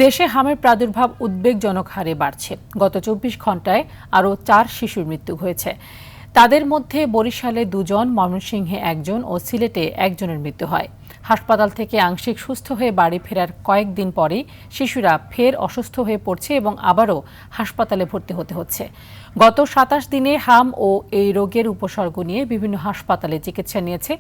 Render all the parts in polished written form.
দেশে হামের প্রাদুর্ভাব উদ্বেগজনক হারে বাড়ছে। গত ২৪ ঘণ্টায় আরও ৪ শিশুর মৃত্যু হয়েছে। তাদের মধ্যে বরিশালে ২ জন, ময়মনসিংহে ১ জন ও সিলেটে ১ জনের মৃত্যু হয়। হাসপাতাল থেকে আংশিক সুস্থ হয়ে বাড়ি ফেরার কয়েকদিন পরেই শিশুরা ফের অসুস্থ হয়ে পড়ছে এবং আবারও হাসপাতালে ভর্তি হতে হচ্ছে। গত ২৭ দিনে হাম ও এই রোগের উপসর্গ নিয়ে বিভিন্ন হাসপাতালে চিকিৎসা নিয়েছে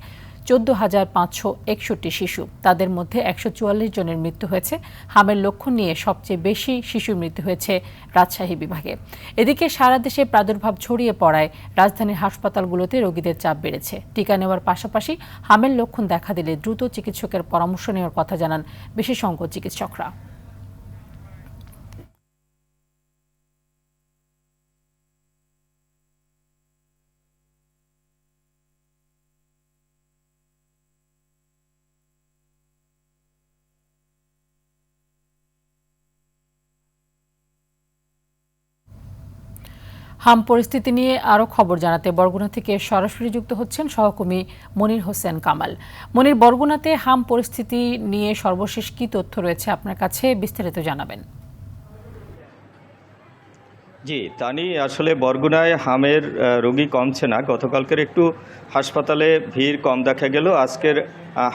১৪,৫৬১ শিশু। তাদের মধ্যে ১৪৪ জনের মৃত্যু হয়েছে। হামের লক্ষণ নিয়ে সবচেয়ে বেশি শিশুর মৃত্যু হয়েছে রাজশাহী বিভাগে। এদিকে সারা দেশে প্রাদুর্ভাব ছড়িয়ে পড়ায় রাজধানীর হাসপাতালগুলোতে রোগীদের চাপ বেড়েছে। টিকা নেওয়ার পাশাপাশি হামের লক্ষণ দেখা দিলে দ্রুত চিকিৎসকের পরামর্শ নেওয়ার কথা জানান বিশেষজ্ঞ চিকিৎসকরা। হাম পরিস্থিতি নিয়ে আরও খবর জানাতে বরগুনা থেকে সরাসরি যুক্ত হচ্ছেন সহকর্মী মনির হোসেন কামাল। মনির, বরগুনাতে হাম পরিস্থিতি নিয়ে সর্বশেষ কী তথ্য রয়েছে আপনার কাছে, বিস্তারিত জানাবেন। জি তানি, আসলে বরগুনায় হামের রোগী কমছে না। গতকালকের একটু হাসপাতালে ভিড় কম দেখা গেল, আজকের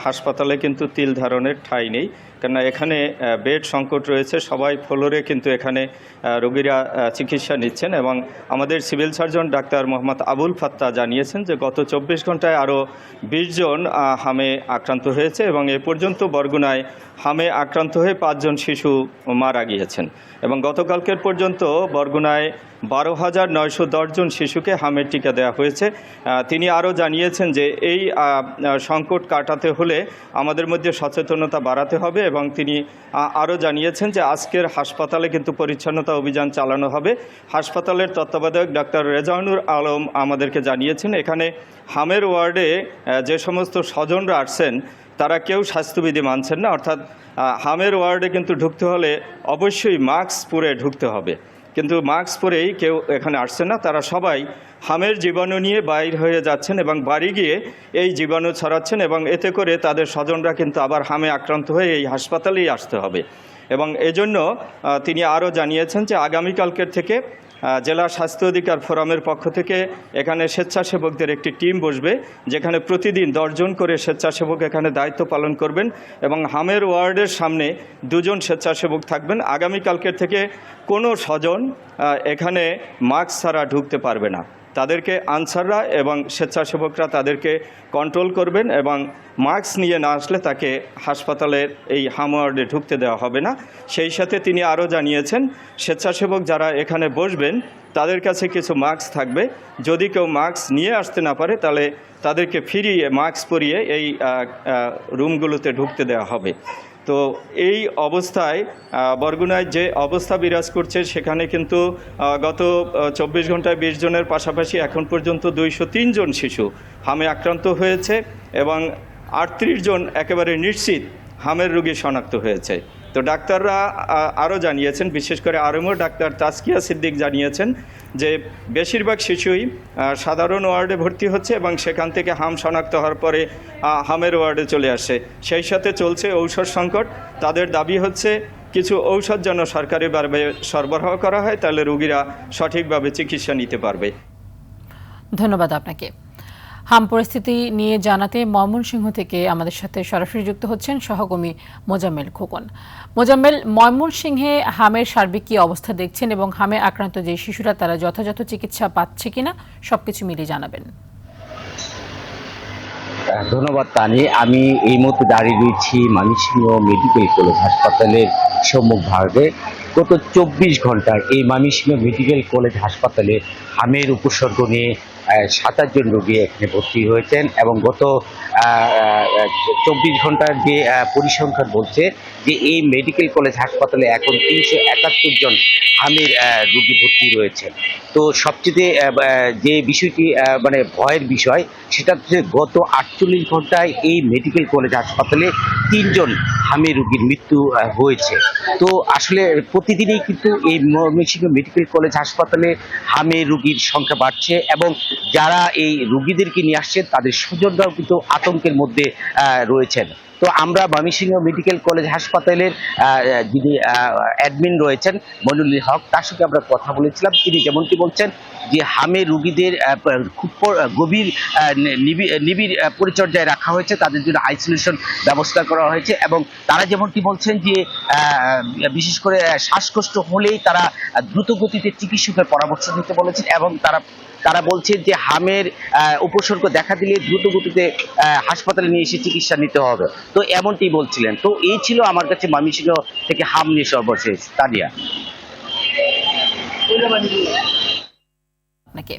হাসপাতালে কিন্তু তিল ধারণের ঠাঁই নেই, কেননা এখানে বেড সংকট রয়েছে। সবাই ফ্লোরে কিন্তু এখানে রোগীরা চিকিৎসা নিচ্ছেন এবং আমাদের civil surgeon doctor Mohammad Abul Fatta জানিয়েছেন যে গত ২৪ ঘন্টায় আরও ২০ জন হামে আক্রান্ত হয়েছে এবং এ পর্যন্ত বরগুনায় হামে আক্রান্ত হয়ে ৫ জন শিশু মারা গিয়েছেন এবং গতকালকের পর্যন্ত বরগুনায় ১২,৯১০ জন শিশুকে হামের টিকা দেওয়া হয়েছে। তিনি আরও জানিয়েছেন যে এই সংকট কাটাতে হলে আমাদের মধ্যে সচেতনতা বাড়াতে হবে এবং তিনি আরও জানিয়েছেন যে আজকের হাসপাতালে কিন্তু পরিচ্ছন্নতা অভিযান চালানো হবে। হাসপাতালের তত্ত্বাবধায়ক ডাক্তার রেজাউনুর আলম আমাদেরকে জানিয়েছেন এখানে হামের ওয়ার্ডে যে সমস্ত স্বজনরা আসছেন তারা কেউ স্বাস্থ্যবিধি মানছেন না, অর্থাৎ হামের ওয়ার্ডে কিন্তু ঢুকতে হলে অবশ্যই মাস্ক পরে ঢুকতে হবে, কিন্তু মাস্ক পরেই কেউ এখানে আসছে না। তারা সবাই হামের জীবাণু নিয়ে বাইর হয়ে যাচ্ছেন এবং বাড়ি গিয়ে এই জীবাণু ছড়াচ্ছেন এবং এতে করে তাদের স্বজনরা কিন্তু আবার হামে আক্রান্ত হয়ে এই হাসপাতালেই আসতে হবে। এবং এজন্য তিনি আরও জানিয়েছেন যে আগামীকালকের থেকে জেলা স্বাস্থ্য অধিকার ফোরামের পক্ষ থেকে এখানে স্বেচ্ছাসেবকদের একটি টিম বসবে, যেখানে প্রতিদিন ১০ জন করে স্বেচ্ছাসেবক এখানে দায়িত্ব পালন করবেন এবং হামের ওয়ার্ডের সামনে ২ জন স্বেচ্ছাসেবক থাকবেন। আগামীকালকের থেকে কোনো স্বজন এখানে মাস্ক ছাড়া ঢুকতে পারবে না। তাদেরকে আনসাররা এবং স্বেচ্ছাসেবকরা তাদেরকে কন্ট্রোল করবেন এবং মাস্ক নিয়ে না আসলে তাকে হাসপাতালের এই হাম ওয়ার্ডে ঢুকতে দেওয়া হবে না। সেই সাথে তিনি আরও জানিয়েছেন স্বেচ্ছাসেবক যারা এখানে বসবেন তাদের কাছে কিছু মাস্ক থাকবে, যদি কেউ মাস্ক নিয়ে আসতে না পারে তাহলে তাদেরকে ফিরিয়ে মাস্ক পরিয়ে এই রুমগুলোতে ঢুকতে দেওয়া হবে। তো এই অবস্থায় বরগুনায় যে অবস্থা বিরাজ করছে সেখানে কিন্তু গত ২৪ ঘন্টায় ২০ জনের পাশাপাশি এখন পর্যন্ত ২০৩ জন শিশু হামে আক্রান্ত হয়েছে এবং ৩৮ জন একেবারে নিশ্চিত হামের রোগী শনাক্ত হয়েছে। তো ডাক্তাররা আরও জানিয়েছেন, বিশেষ করে আরএমও ডাক্তার তাসকিয়া সিদ্দিক জানিয়েছেন যে বেশিরভাগ শিশুই সাধারণ ওয়ার্ডে ভর্তি হচ্ছে এবং সেখান থেকে হাম শনাক্ত হওয়ার পরে হামের ওয়ার্ডে চলে আসে। সেই সাথে চলছে ঔষধ সংকট। তাদের দাবি হচ্ছে কিছু ঔষধ যেন সরকারিভাবে সরবরাহ করা হয়, তাহলে রোগীরা সঠিকভাবে চিকিৎসা নিতে পারবে। ধন্যবাদ আপনাকে। হাম পরিস্থিতি নিয়ে জানাতে ময়মনসিংহ থেকে আমাদের সাথে সরাসরি যুক্ত হচ্ছেন সহকর্মী মোজাম্মেল খোকন। মোজাম্মেল, ময়মনসিংহে হামের সার্বিক কী অবস্থা দেখছেন এবং হামে আক্রান্ত যে শিশুরা তারা যথাযথ চিকিৎসা পাচ্ছে কিনা সবকিছু মিলিয়ে জানাবেন। ধন্যবাদ তানি। আমি এই মুহূর্তে দাঁড়িয়ে রয়েছি ময়মনসিংহ মেডিকেল কলেজ হাসপাতালের সম্মুখ ভাগে। গত ২৪ ঘন্টায় এই ময়মনসিংহ মেডিকেল কলেজ হাসপাতালে হামের উপসর্গ নিয়ে ২৭ জন রোগী এখানে ভর্তি হয়েছেন এবং গত ২৪ ঘন্টার যে পরিসংখ্যান বলছে যে এই মেডিকেল কলেজ হাসপাতালে এখন ৩৭১ জন হামের রোগী ভর্তি রয়েছে। তো সবচেয়ে যে বিষয়টি মানে ভয়ের বিষয় সেটা হচ্ছে গত ৪৮ ঘন্টায় এই মেডিকেল কলেজ হাসপাতালে ৩ জন হামে রোগীর মৃত্যু হয়েছে। তো আসলে প্রতিদিনই কিন্তু এই ময়মনসিংহ মেডিকেল কলেজ হাসপাতালে হামে রোগীর সংখ্যা বাড়ছে এবং যারা এই রোগীদেরকে নিয়ে আসছেন তাদের স্বজনরাও কিন্তু আতঙ্কের মধ্যে রয়েছেন। তো আমরা ময়মনসিংহ মেডিকেল কলেজ হাসপাতালের যিনি অ্যাডমিন রয়েছেন মইনুল হক, তার সঙ্গে আমরা কথা বলেছিলাম। তিনি যেমনটি বলছেন যে হামের রোগীদের খুব গভীর নিবিড় পরিচর্যায় রাখা হয়েছে, তাদের জন্য আইসোলেশন ব্যবস্থা করা হয়েছে, এবং তারা যেমনটি বলছেন যে বিশেষ করে শ্বাসকষ্ট হলেই তারা দ্রুত গতিতে চিকিৎসকের পরামর্শ নিতে বলেছেন, এবং তারা বলছেন যে হামের উপসর্গ দেখা দিলে দ্রুত গতিতে হাসপাতালে নিয়ে এসে চিকিৎসা নিতে হবে। তো এমনটি বলছিলেন। তো এই ছিল আমার কাছে ময়মনসিংহ থেকে হাম নিয়ে সর্বশেষ। তানিয়া। আপনাকে